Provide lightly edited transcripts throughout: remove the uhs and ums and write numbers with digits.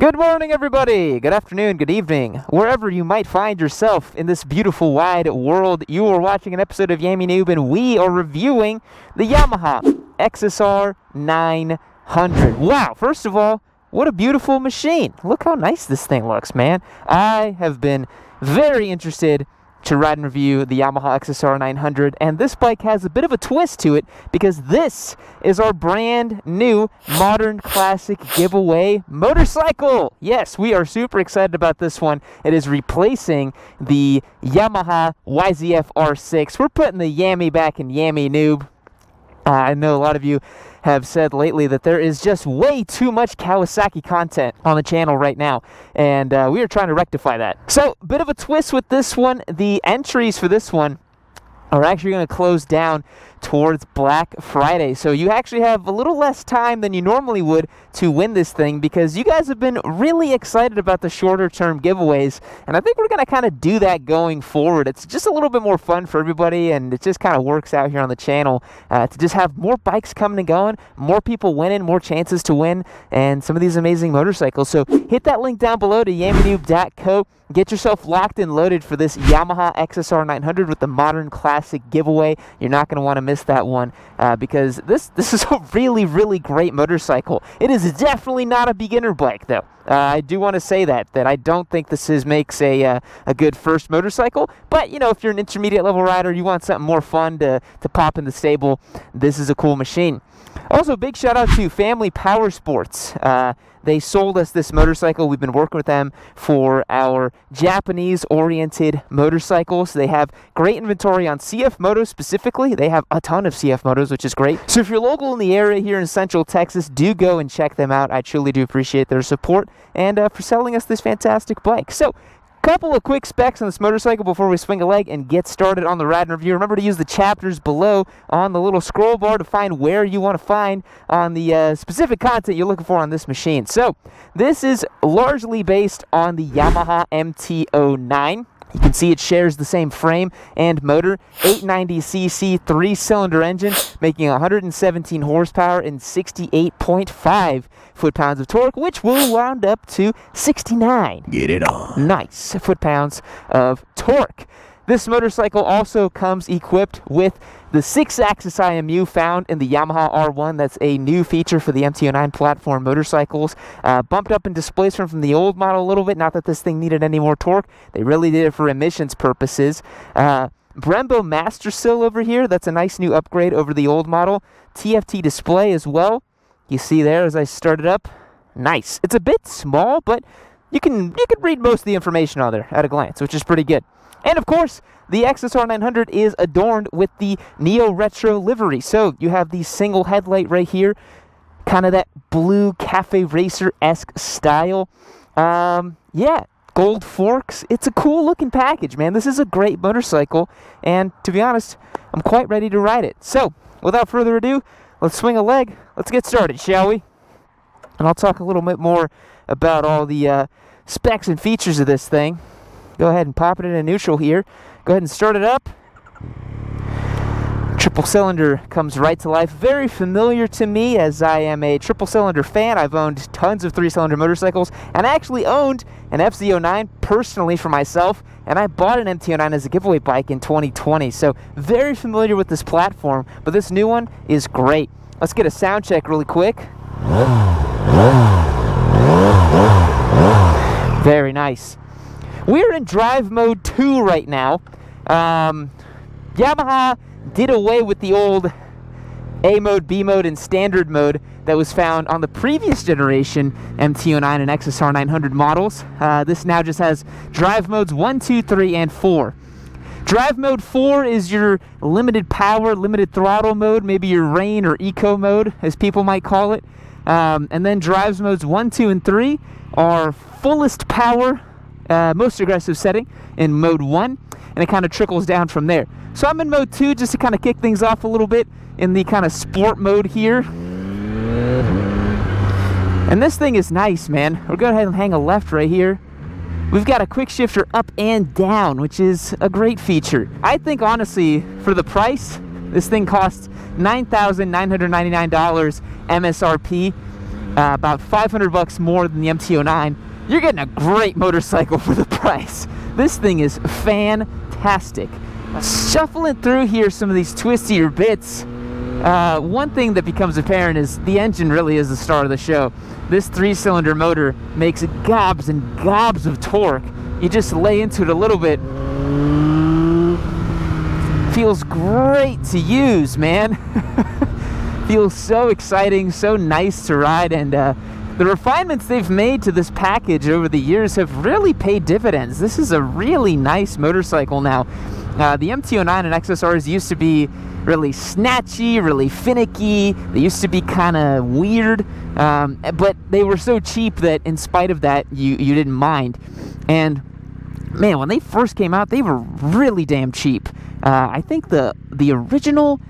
Good morning, everybody. Good afternoon, good evening. Wherever you might find yourself in this beautiful wide world, you are watching an episode of Yami Noob, and we are reviewing the Yamaha XSR900. Wow, first of all, what a beautiful machine. Look how nice this thing looks, man. I have been very interested to ride and review the Yamaha XSR900, and this bike has a bit of a twist to it because this is our brand new modern classic giveaway motorcycle. Yes, we are super excited about this one. It is replacing the Yamaha YZF R6. We're putting the Yami back in Yami Noob. I know a lot of you have said lately that there is just way too much Kawasaki content on the channel right now, and we are trying to rectify that. So, a bit of a twist with this one. The entries for this one are actually going to close down towards Black Friday. So you actually have a little less time than you normally would to win this thing because you guys have been really excited about the shorter term giveaways, and I think we're going to kind of do that going forward. It's just a little bit more fun for everybody, and it just kind of works out here on the channel to just have more bikes coming and going, more people winning, more chances to win, and some of these amazing motorcycles. So hit that link down below to yaminoob.co. Get yourself locked and loaded for this Yamaha XSR900 with the modern classic giveaway. You're not going to want to miss that one because this is a really, really great motorcycle. It is definitely not a beginner bike, though. I do want to say that I don't think this makes a good first motorcycle. But, you know, if you're an intermediate level rider, you want something more fun to pop in the stable, this is a cool machine. Also, big shout out to Family Power Sports. They sold us this motorcycle. We've been working with them for our Japanese-oriented motorcycles. They have great inventory on CF Motos specifically. They have a ton of CF Motos, which is great. So if you're local in the area here in Central Texas, do go and check them out. I truly do appreciate their support and for selling us this fantastic bike. So, couple of quick specs on this motorcycle before we swing a leg and get started on the ride and review. Remember to use the chapters below on the little scroll bar to find where you want to find on the specific content you're looking for on this machine. So this is largely based on the Yamaha MT-09. You can see it shares the same frame and motor, 890cc 3-cylinder engine, making 117 horsepower and 68.5 foot-pounds of torque, which will round up to 69. Get it on. Nice foot-pounds of torque. This motorcycle also comes equipped with the 6-axis IMU found in the Yamaha R1. That's a new feature for the MT-09 platform motorcycles. Bumped up in displacement from the old model a little bit. Not that this thing needed any more torque. They really did it for emissions purposes. Brembo Master Sill over here. That's a nice new upgrade over the old model. TFT display as well. You see there as I start it up. Nice. It's a bit small, but you can read most of the information on there at a glance, which is pretty good. And of course, the XSR900 is adorned with the Neo Retro livery. So you have the single headlight right here, kind of that blue Cafe Racer-esque style. Yeah, gold forks. It's a cool looking package, man. This is a great motorcycle, and to be honest, I'm quite ready to ride it. So, without further ado, let's swing a leg. Let's get started, shall we? And I'll talk a little bit more about all the specs and features of this thing. Go ahead and pop it into neutral here. Go ahead and start it up. Triple cylinder comes right to life. Very familiar to me as I am a triple cylinder fan. I've owned tons of 3-cylinder motorcycles, and I actually owned an FZ09 personally for myself, and I bought an MT-09 as a giveaway bike in 2020. So very familiar with this platform, but this new one is great. Let's get a sound check really quick. Very nice. We're in drive mode 2 right now. Yamaha did away with the old A mode, B mode, and standard mode that was found on the previous generation MT-09 and XSR900 models. This now just has drive modes 1, 2, 3, and 4. Drive mode 4 is your limited power, limited throttle mode, maybe your rain or eco mode, as people might call it. And then drives modes 1, 2, and 3 are fullest power, most aggressive setting in mode 1, and it kind of trickles down from there. So I'm in mode 2 just to kind of kick things off a little bit in the kind of sport mode here. And this thing is nice, man. We'll go ahead and hang a left right here. We've got a quick shifter up and down, which is a great feature. I think, honestly, for the price, this thing costs $9,999 MSRP. about $500 more than the MT-09, you're getting a great motorcycle for the price. This thing is fantastic. Shuffling through here some of these twistier bits, one thing that becomes apparent is the engine really is the star of the show. This 3-cylinder motor makes gobs and gobs of torque. You just lay into it a little bit. Feels great to use, man. Feels so exciting, so nice to ride, and the refinements they've made to this package over the years have really paid dividends. This is a really nice motorcycle now. The MT-09 and XSRs used to be really snatchy, really finicky. They used to be kind of weird, but they were so cheap that in spite of that, you didn't mind. And man, when they first came out, they were really damn cheap. I think the original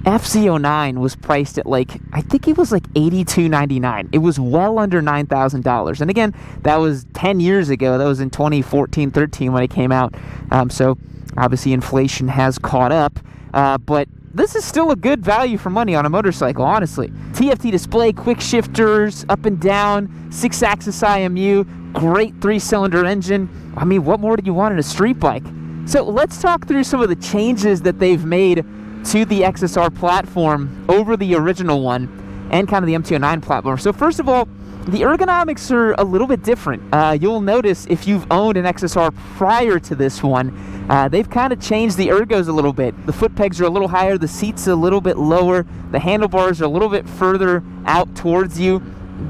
FZ09 was priced at I think it was $82.99. It was well under $9,000. And again, that was 10 years ago. That was in 2014-13 when it came out. So obviously inflation has caught up. But this is still a good value for money on a motorcycle, honestly. TFT display, quick shifters, up and down, 6-axis IMU, great 3-cylinder engine. I mean, what more do you want in a street bike? So let's talk through some of the changes that they've made to the XSR platform over the original one and kind of the MT-09 platform. So first of all, the ergonomics are a little bit different. You'll notice if you've owned an XSR prior to this one, they've kind of changed the ergos a little bit. The foot pegs are a little higher, the seats a little bit lower, the handlebars are a little bit further out towards you.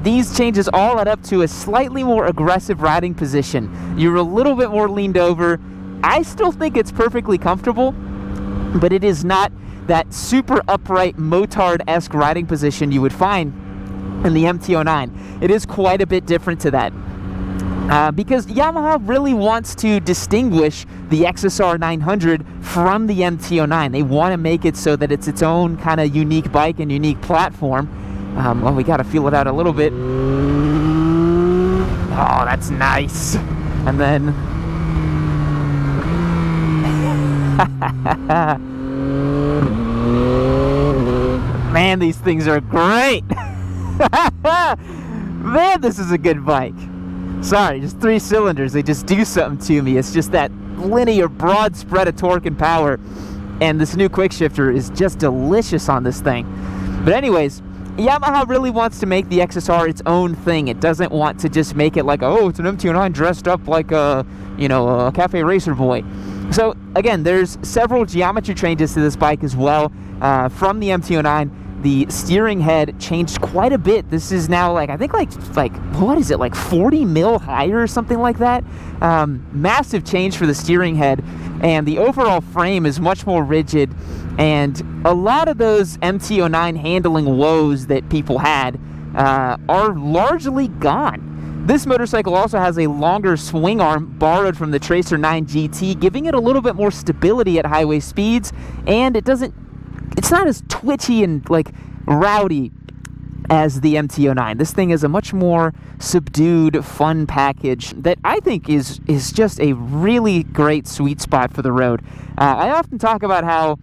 These changes all add up to a slightly more aggressive riding position. You're a little bit more leaned over. I still think it's perfectly comfortable, but it is not that super upright motard-esque riding position you would find in the MT-09. It is quite a bit different to that. Because Yamaha really wants to distinguish the XSR900 from the MT-09. They want to make it so that it's its own kind of unique bike and unique platform. Well, we got to feel it out a little bit. Oh, that's nice. And then... Man, these things are great. Man, this is a good bike. Sorry, just 3 cylinders. They just do something to me. It's just that linear, broad spread of torque and power. And this new quick shifter is just delicious on this thing. But anyways, Yamaha really wants to make the XSR its own thing. It doesn't want to just make it like, oh, it's an MT-09 dressed up like a cafe racer boy. So again, there's several geometry changes to this bike as well. From the MT-09, the steering head changed quite a bit. This is now I think what is it, 40 mil higher or something like that? Massive change for the steering head, and the overall frame is much more rigid, and a lot of those MT-09 handling woes that people had are largely gone. This motorcycle also has a longer swing arm borrowed from the Tracer 9 GT, giving it a little bit more stability at highway speeds, and it's not as twitchy and rowdy as the MT-09. This thing is a much more subdued, fun package that I think is just a really great sweet spot for the road. I often talk about how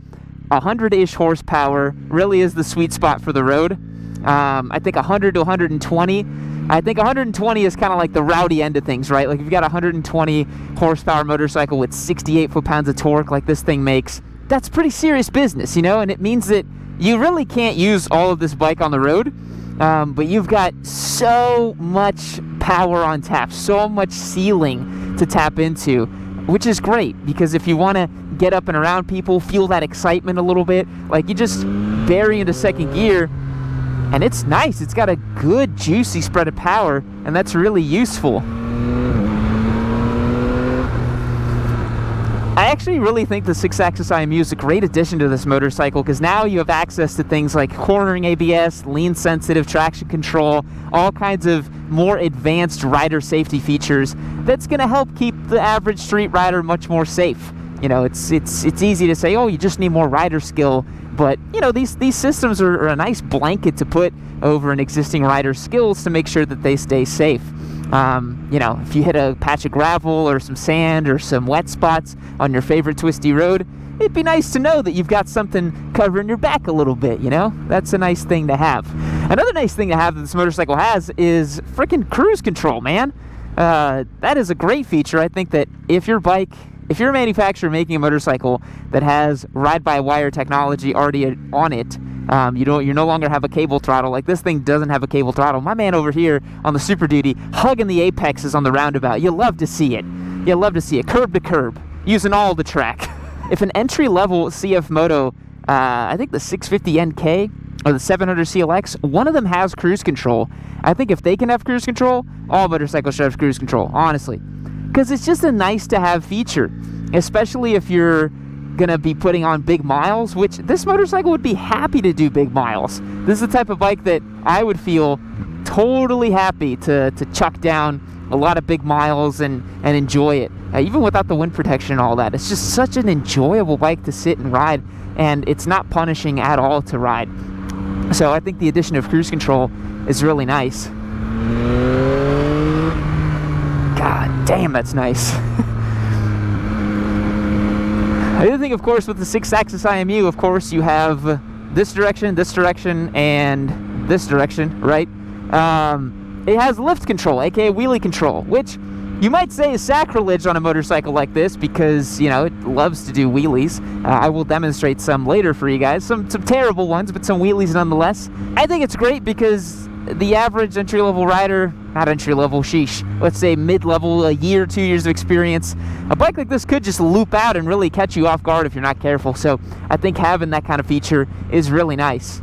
100-ish horsepower really is the sweet spot for the road. I think 100 to 120. I think 120 is kind of like the rowdy end of things, right? Like if you've got a 120 horsepower motorcycle with 68 foot-pounds of torque like this thing makes, that's pretty serious business, and it means that you really can't use all of this bike on the road, but you've got so much power on tap, so much ceiling to tap into, which is great, because if you want to get up and around people, feel that excitement a little bit, you just bury into second gear, and it's nice. It's got a good, juicy spread of power, and that's really useful. I actually really think the 6-axis IMU is a great addition to this motorcycle, because now you have access to things like cornering ABS, lean sensitive traction control, all kinds of more advanced rider safety features that's going to help keep the average street rider much more safe. It's easy to say, oh, you just need more rider skill, but these systems are a nice blanket to put over an existing rider's skills to make sure that they stay safe. If you hit a patch of gravel or some sand or some wet spots on your favorite twisty road, it'd be nice to know that you've got something covering your back a little bit, That's a nice thing to have. Another nice thing to have that this motorcycle has is freaking cruise control, man. That is a great feature. I think that if you're a manufacturer making a motorcycle that has ride-by-wire technology already on it, you no longer have a cable throttle. Like, this thing doesn't have a cable throttle. My man over here on the Super Duty hugging the apexes on the roundabout. You love to see it. You love to see it. Curb to curb, using all the track. If an entry-level CF Moto, I think the 650 NK or the 700 CLX, one of them has cruise control. I think if they can have cruise control, all motorcycles should have cruise control, honestly. Because it's just a nice-to-have feature, especially if you're going to be putting on big miles, which this motorcycle would be happy to do big miles. This is the type of bike that I would feel totally happy to chuck down a lot of big miles and enjoy it, even without the wind protection and all that. It's just such an enjoyable bike to sit and ride, and it's not punishing at all to ride. So I think the addition of cruise control is really nice. God damn, that's nice. The other thing, of course, with the 6-axis IMU, of course, you have this direction, and this direction, right? It has lift control, aka wheelie control, which you might say is sacrilege on a motorcycle like this because, you know, it loves to do wheelies. I will demonstrate some later for you guys. Some terrible ones, but some wheelies nonetheless. I think it's great because the average entry-level rider, not entry-level, sheesh, let's say mid-level, a year, 2 years of experience, a bike like this could just loop out and really catch you off guard if you're not careful. So I think having that kind of feature is really nice.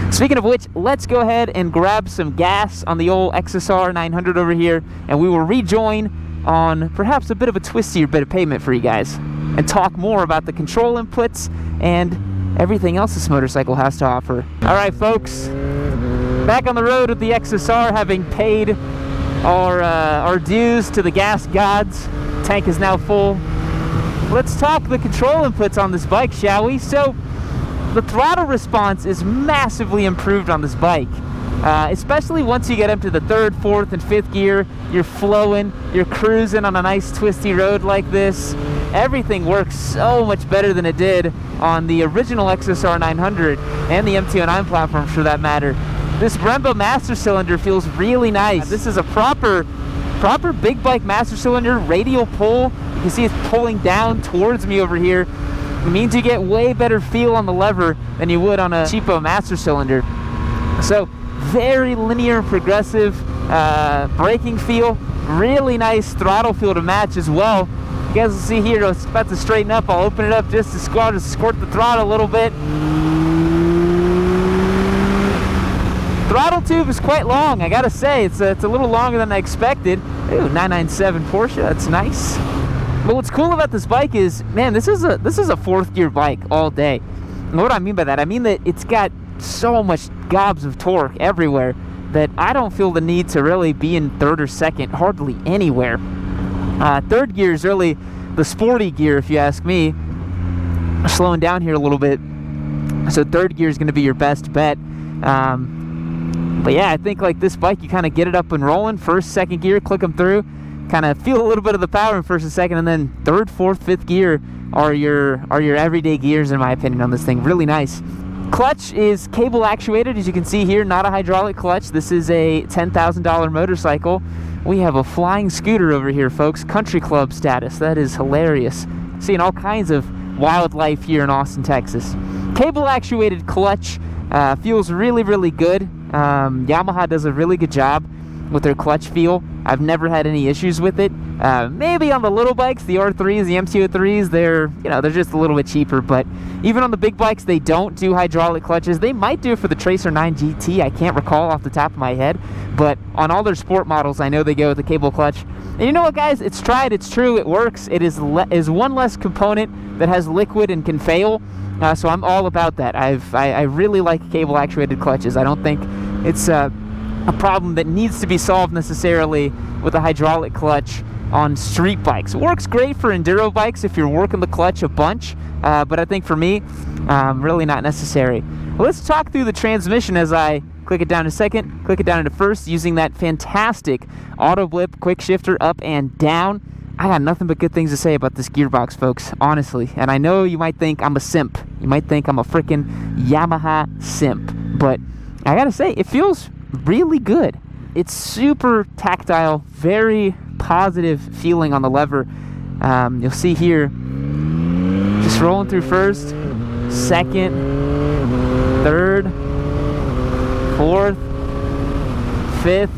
Speaking of which, let's go ahead and grab some gas on the old XSR900 over here, and we will rejoin on perhaps a bit of a twistier bit of pavement for you guys, and talk more about the control inputs and everything else this motorcycle has to offer. Alright folks, back on the road with the XSR, having paid our dues to the gas gods. Tank is now full. Let's talk the control inputs on this bike, shall we? So, the throttle response is massively improved on this bike, especially once you get up to the 3rd, 4th, and 5th gear. You're flowing, you're cruising on a nice twisty road like this. Everything works so much better than it did on the original XSR900 and the MT-09 platform for that matter. This Brembo master cylinder feels really nice. This is a proper big bike master cylinder, radial pull. You can see it's pulling down towards me over here. It means you get way better feel on the lever than you would on a cheapo master cylinder. So very linear and progressive braking feel, really nice throttle feel to match as well. You guys will see here, it's about to straighten up. I'll open it up just to squirt the throttle a little bit. Throttle tube is quite long, I gotta say. It's a little longer than I expected. Ooh, 997 Porsche, that's nice. But what's cool about this bike is, man, this is a 4th gear bike all day. And what do I mean by that? I mean that it's got so much gobs of torque everywhere that I don't feel the need to really be in 3rd or 2nd hardly anywhere. 3rd gear is really the sporty gear, if you ask me. Slowing down here a little bit. So 3rd gear is going to be your best bet. But yeah, I think like this bike, you kind of get it up and rolling. 1st, 2nd gear, click them through. Kind of feel a little bit of the power in 1st and 2nd, and then 3rd, 4th, 5th gear are your everyday gears in my opinion on this thing. Really nice. Clutch is cable actuated, as you can see here, not a hydraulic clutch. This is a $10,000 motorcycle. We have a flying scooter over here, folks. Country club status. That is hilarious. Seeing all kinds of wildlife here in Austin, Texas. Cable actuated clutch feels really, really good. Yamaha does a really good job with their clutch feel. I've never had any issues with it. Maybe on the little bikes, the R3s, the MT-03s, they're just a little bit cheaper, but even on the big bikes, they don't do hydraulic clutches. They might do it for the Tracer 9 GT. I can't recall off the top of my head, but on all their sport models, I know they go with the cable clutch. And you know what, guys? It's tried, it's true, it works. It is one less component that has liquid and can fail, so I'm all about that. I really like cable actuated clutches. I don't think it's a problem that needs to be solved necessarily with a hydraulic clutch on street bikes. It works great for enduro bikes if you're working the clutch a bunch, but I think for me, really not necessary. Well, let's talk through the transmission as I click it down to 2nd, click it down into 1st, using that fantastic auto blip quick shifter up and down. I got nothing but good things to say about this gearbox, folks, honestly. And I know you might think I'm a simp. You might think I'm a freaking Yamaha simp, but I gotta say, it feels really good. It's super tactile, very positive feeling on the lever. You'll see here, just rolling through first, second, third, fourth, fifth,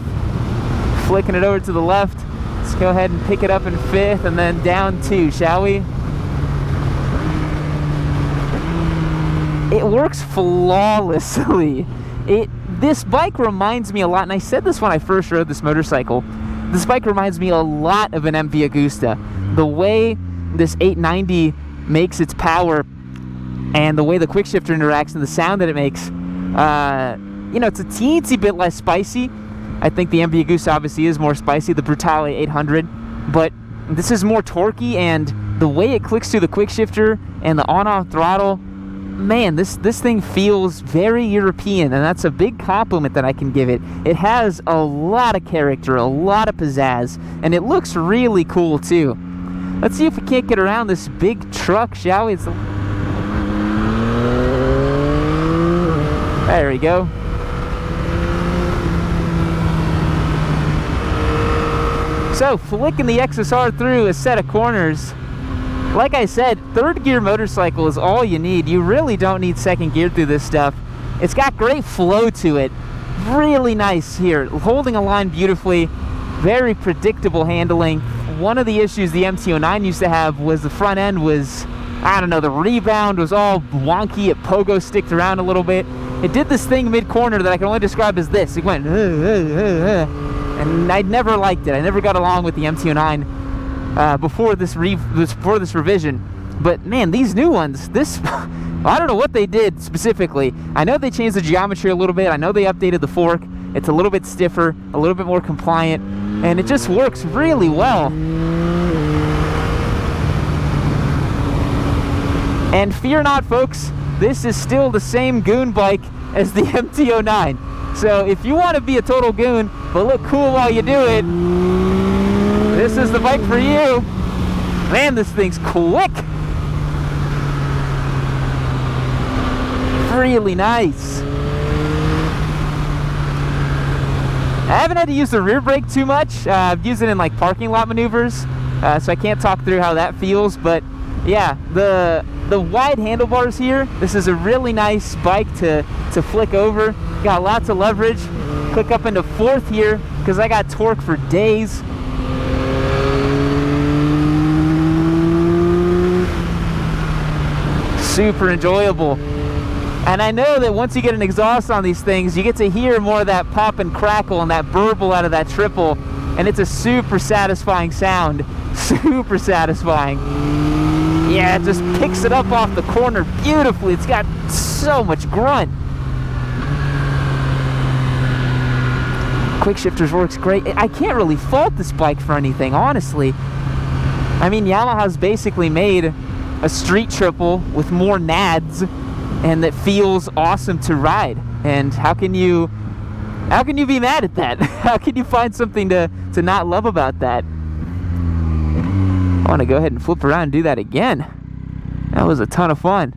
flicking it over to the left. Let's go ahead and pick it up in fifth and then down 2, shall we? It works flawlessly. This bike reminds me a lot, and I said this when I first rode this motorcycle, this bike reminds me a lot of an MV Agusta. The way this 890 makes its power and the way the quick shifter interacts and the sound that it makes, you know, it's a teensy bit less spicy. I think the MV Agusta obviously is more spicy, the Brutale 800, but this is more torquey, and the way it clicks through the quick shifter and the on-off throttle, man, this thing feels very European, and that's a big compliment that I can give it. It has a lot of character, a lot of pizzazz, and it looks really cool too. Let's see if we can't get around this big truck, shall we? There we go. So, flicking the XSR through a set of corners, like I said, third gear motorcycle is all you need. You really don't need second gear through this stuff. It's got great flow to it. Really nice here, holding a line beautifully, very predictable handling. One of the issues the MT-09 used to have was the front end was, I don't know, the rebound was all wonky. It pogo sticked around a little bit. It did this thing mid-corner that I can only describe as this. It went, and I never liked it. I never got along with the MT-09 before this revision. But man, these new ones, I don't know what they did specifically. I know they changed the geometry a little bit. I know they updated the fork. It's a little bit stiffer, a little bit more compliant, and it just works really well. And fear not, folks, this is still the same goon bike as the MT-09. So if you want to be a total goon, but look cool while you do it, this is the bike for you. Man, this thing's quick. Really nice. I haven't had to use the rear brake too much. I've used it in like parking lot maneuvers, so I can't talk through how that feels. But yeah, the wide handlebars here, this is a really nice bike to flick over. Got lots of leverage. Click up into fourth here because I got torque for days. Super enjoyable. And I know that once you get an exhaust on these things, you get to hear more of that pop and crackle and that burble out of that triple, and it's a super satisfying sound. Super satisfying. Yeah, it just picks it up off the corner beautifully. It's got so much grunt. Quick shifters works great. I can't really fault this bike for anything, honestly. I mean, Yamaha's basically made a street triple with more nads, and that feels awesome to ride. And how can you be mad at that? How can you find something to not love about that? I want to go ahead and flip around and do that again. That was a ton of fun.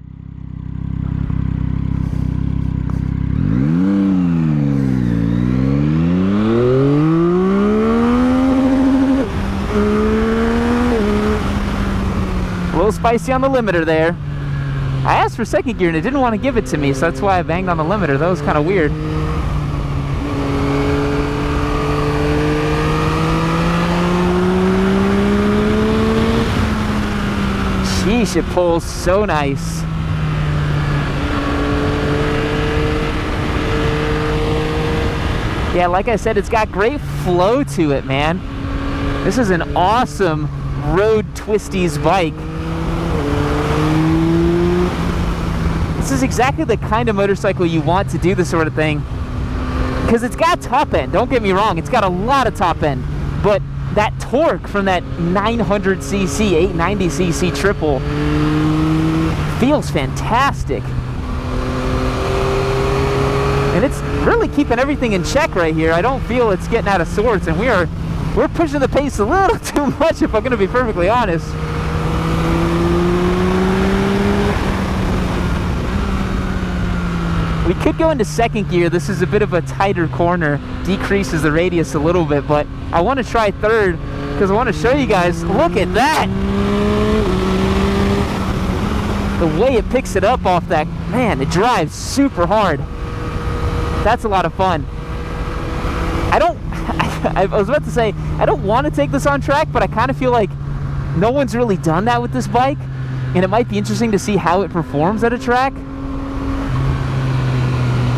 A little spicy on the limiter there. I asked for second gear and it didn't want to give it to me, so that's why I banged on the limiter. That was kind of weird. Sheesh, it pulls so nice. Yeah, like I said, it's got great flow to it, man. This is an awesome road Twisties bike. This is exactly the kind of motorcycle you want to do this sort of thing, because it's got top end, don't get me wrong, it's got a lot of top end, but that torque from that 900cc, 890cc triple feels fantastic. And it's really keeping everything in check right here. I don't feel it's getting out of sorts, and we're pushing the pace a little too much, if I'm going to be perfectly honest. We could go into second gear. This is a bit of a tighter corner, decreases the radius a little bit, but I want to try third because I want to show you guys. Look at that! The way it picks it up off that, man, it drives super hard. That's a lot of fun. I was about to say, I don't want to take this on track, but I kind of feel like no one's really done that with this bike, and it might be interesting to see how it performs at a track.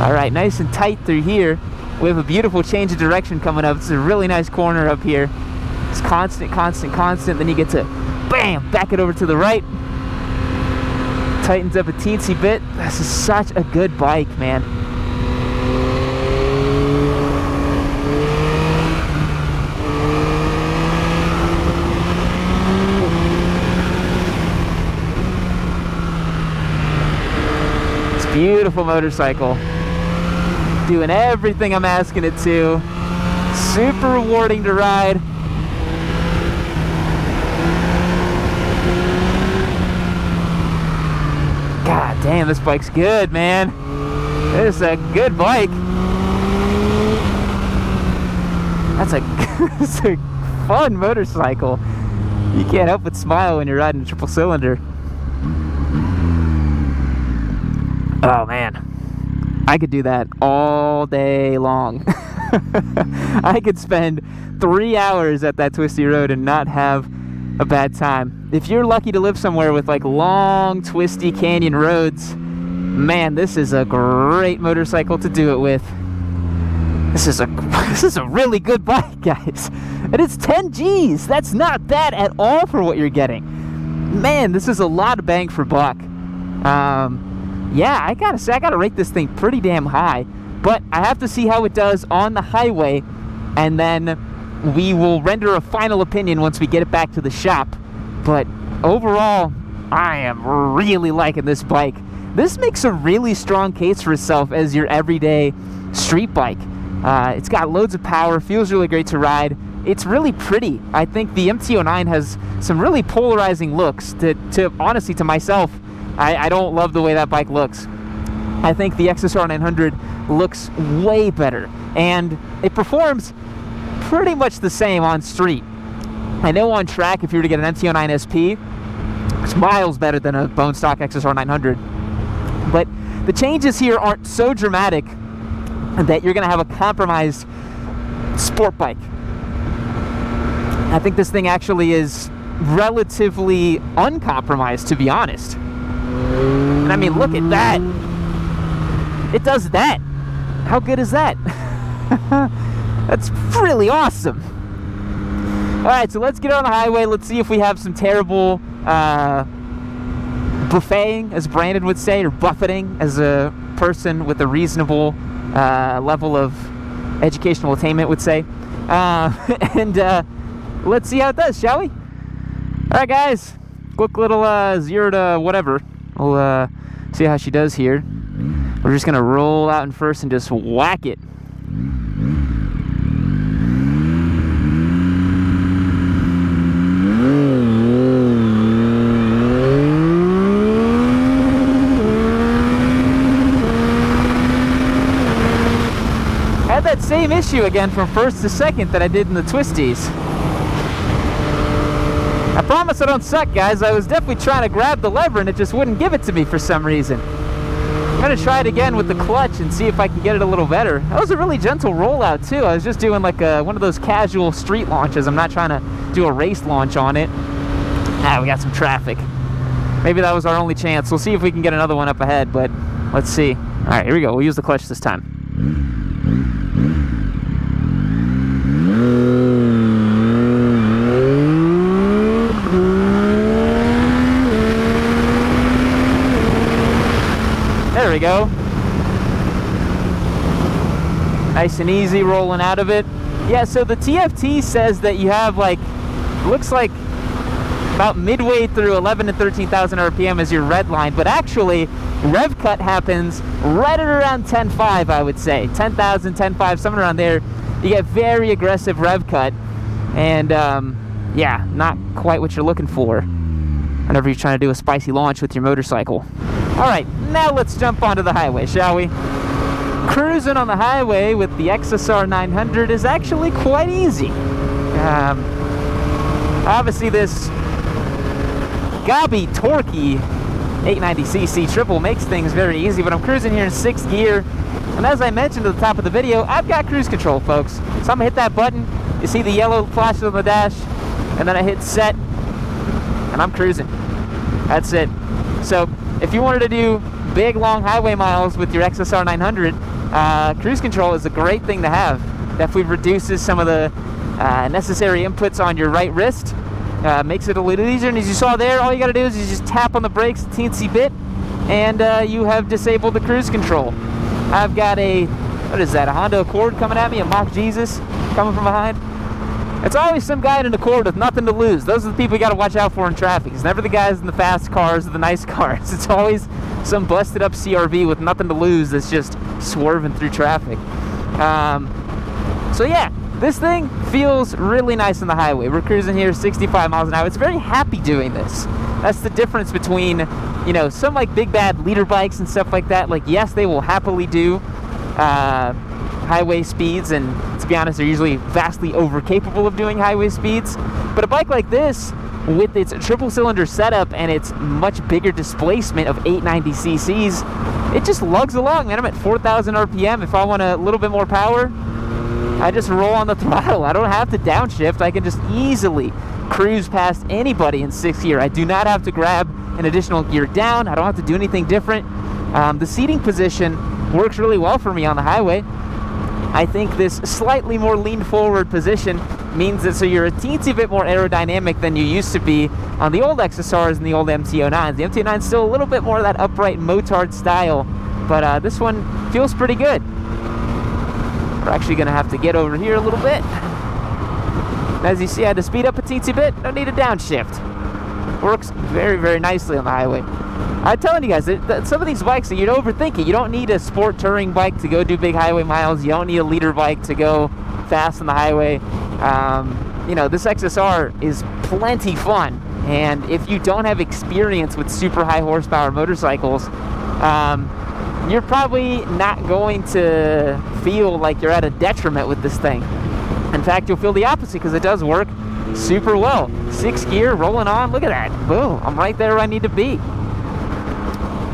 All right, nice and tight through here. We have a beautiful change of direction coming up. It's a really nice corner up here. It's constant, constant, constant. Then you get to, bam, back it over to the right. Tightens up a teensy bit. This is such a good bike, man. Beautiful motorcycle, doing everything I'm asking it to. Super rewarding to ride. God damn, this bike's good, man. It's a good bike. That's it's a fun motorcycle. You can't help but smile when you're riding a triple cylinder. Oh man, I could do that all day long. I could spend 3 hours at that twisty road and not have a bad time. If you're lucky to live somewhere with like long, twisty canyon roads, man, this is a great motorcycle to do it with. This is a really good bike, guys. And it's 10 G's. That's not bad at all for what you're getting. Man, this is a lot of bang for buck. Yeah, I gotta say, I gotta rate this thing pretty damn high, but I have to see how it does on the highway, and then we will render a final opinion once we get it back to the shop. But overall, I am really liking this bike. This makes a really strong case for itself as your everyday street bike. It's got loads of power, feels really great to ride. It's really pretty. I think the MT-09 has some really polarizing looks to honestly, to myself, I don't love the way that bike looks. I think the XSR900 looks way better, and it performs pretty much the same on street. I know on track, if you were to get an MT-09 SP, it's miles better than a bone stock XSR900. But the changes here aren't so dramatic that you're going to have a compromised sport bike. I think this thing actually is relatively uncompromised, to be honest. And I mean, look at that. It does that. How good is that? That's really awesome. Alright, so let's get on the highway. Let's see if we have some terrible buffeting, as Brandon would say, or buffeting, as a person with a reasonable level of educational attainment would say. Let's see how it does, shall we? Alright, guys. Quick little 0 to whatever. We'll see how she does here. We're just gonna roll out in first and just whack it. Had that same issue again from first to second that I did in the Twisties. I promise I don't suck, guys. I was definitely trying to grab the lever and it just wouldn't give it to me for some reason. I'm gonna try it again with the clutch and see if I can get it a little better. That was a really gentle rollout too. I was just doing like one of those casual street launches. I'm not trying to do a race launch on it. We got some traffic. Maybe that was our only chance. We'll see if we can get another one up ahead, but let's see. All right, here we go. We'll use the clutch this time. There we go. Nice and easy rolling out of it. Yeah, so the TFT says that you have like, looks like about midway through 11 to 13,000 RPM is your red line, but actually rev cut happens right at around 10.5, I would say. 10,000, 10.5, somewhere around there. You get very aggressive rev cut, and yeah, not quite what you're looking for whenever you're trying to do a spicy launch with your motorcycle. Alright, now let's jump onto the highway, shall we? Cruising on the highway with the XSR900 is actually quite easy. Obviously this gobby, torquey 890cc triple makes things very easy, but I'm cruising here in 6th gear, and as I mentioned at the top of the video, I've got cruise control, folks. So I'm gonna hit that button, you see the yellow flash on the dash, and then I hit set, and I'm cruising. That's it. So if you wanted to do big, long highway miles with your XSR900, cruise control is a great thing to have. Definitely reduces some of the necessary inputs on your right wrist. Makes it a little easier, and as you saw there, all you gotta do is you just tap on the brakes a teensy bit, and you have disabled the cruise control. I've got a, what is that, a Honda Accord coming at me, a mock Jesus coming from behind. It's always some guy in an Accord with nothing to lose. Those are the people you gotta watch out for in traffic. It's never the guys in the fast cars or the nice cars. It's always some busted up CRV with nothing to lose that's just swerving through traffic. So yeah, this thing feels really nice on the highway. We're cruising here 65 miles an hour. It's very happy doing this. That's the difference between, you know, some like big bad leader bikes and stuff like that. Like, yes, they will happily do highway speeds, and to be honest, they're usually vastly over capable of doing highway speeds. But a bike like this, with its triple cylinder setup and its much bigger displacement of 890 cc's, it just lugs along, man. I'm at 4,000 RPM. If I want a little bit more power, I just roll on the throttle. I don't have to downshift. I can just easily cruise past anybody in 6th gear. I do not have to grab an additional gear down. I don't have to do anything different. The seating position works really well for me on the highway. I think this slightly more lean forward position means that so you're a teensy bit more aerodynamic than you used to be on the old XSRs and the old MT-09s. The MT-09 is still a little bit more of that upright motard style, but this one feels pretty good. We're actually going to have to get over here a little bit. As you see, I had to speed up a teensy bit. Don't need a downshift. Works very, very nicely on the highway. I'm telling you guys, that some of these bikes, you'd overthink it. You don't need a sport touring bike to go do big highway miles. You don't need a leader bike to go fast on the highway. You know, this XSR is plenty fun. And if you don't have experience with super high horsepower motorcycles, you're probably not going to feel like you're at a detriment with this thing. In fact, you'll feel the opposite because it does work super well. 6th gear, rolling on, look at that. Boom, I'm right there where I need to be.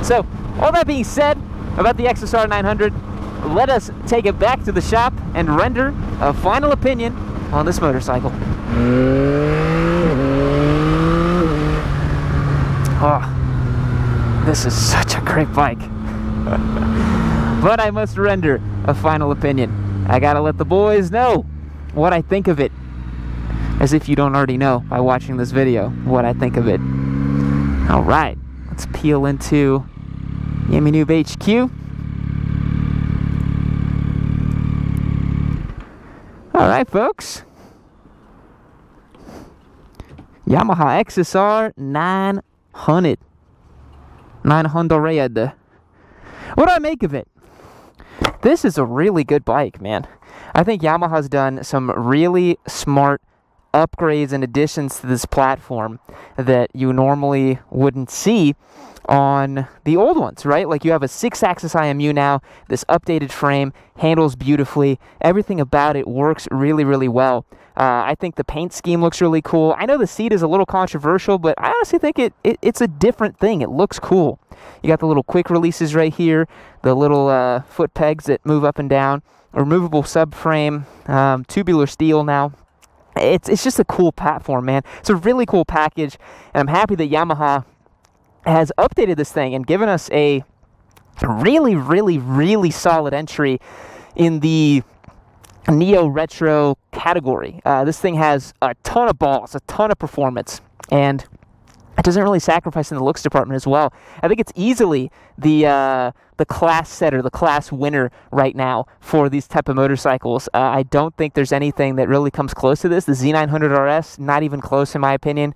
So, all that being said about the XSR900, let us take it back to the shop and render a final opinion on this motorcycle. Oh, this is such a great bike. But I must render a final opinion. I gotta let the boys know what I think of it. As if you don't already know by watching this video what I think of it. Alright, let's peel into Yami Noob HQ. Alright, folks. Yamaha XSR 900. 900. What do I make of it? This is a really good bike, man. I think Yamaha's done some really smart upgrades and additions to this platform that you normally wouldn't see on the old ones, right? Like you have a 6-axis IMU now, this updated frame, handles beautifully, everything about it works really, really well. I think the paint scheme looks really cool. I know the seat is a little controversial, but I honestly think it's a different thing. It looks cool. You got the little quick releases right here, the little foot pegs that move up and down, a removable subframe, tubular steel now. It's just a cool platform, man. It's a really cool package, and I'm happy that Yamaha has updated this thing and given us a really, really, really solid entry in the Neo Retro category. This thing has a ton of balls, a ton of performance, and it doesn't really sacrifice in the looks department as well. I think it's easily the class setter, the class winner right now for these type of motorcycles. I don't think there's anything that really comes close to this. The Z900 RS, not even close in my opinion.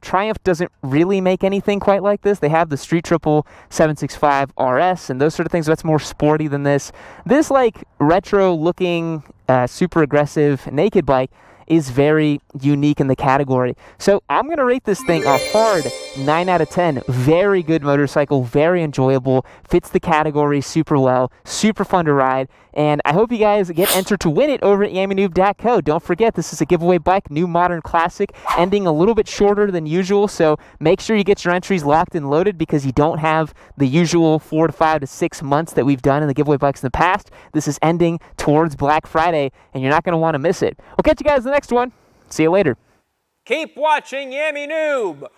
Triumph doesn't really make anything quite like this. They have the Street Triple 765 RS and those sort of things. That's more sporty than this. This like retro looking, super aggressive naked bike is very unique in the category. So I'm going to rate this thing a hard 9 out of 10. Very good motorcycle, very enjoyable, fits the category super well, super fun to ride, and I hope you guys get entered to win it over at yamanoob.co. Don't forget, this is a giveaway bike, new modern classic, ending a little bit shorter than usual, so make sure you get your entries locked and loaded because you don't have the usual 4 to 5 to 6 months that we've done in the giveaway bikes in the past. This is ending towards Black Friday, and you're not going to want to miss it. We'll catch you guys in the next one. See you later. Keep watching Yami Noob.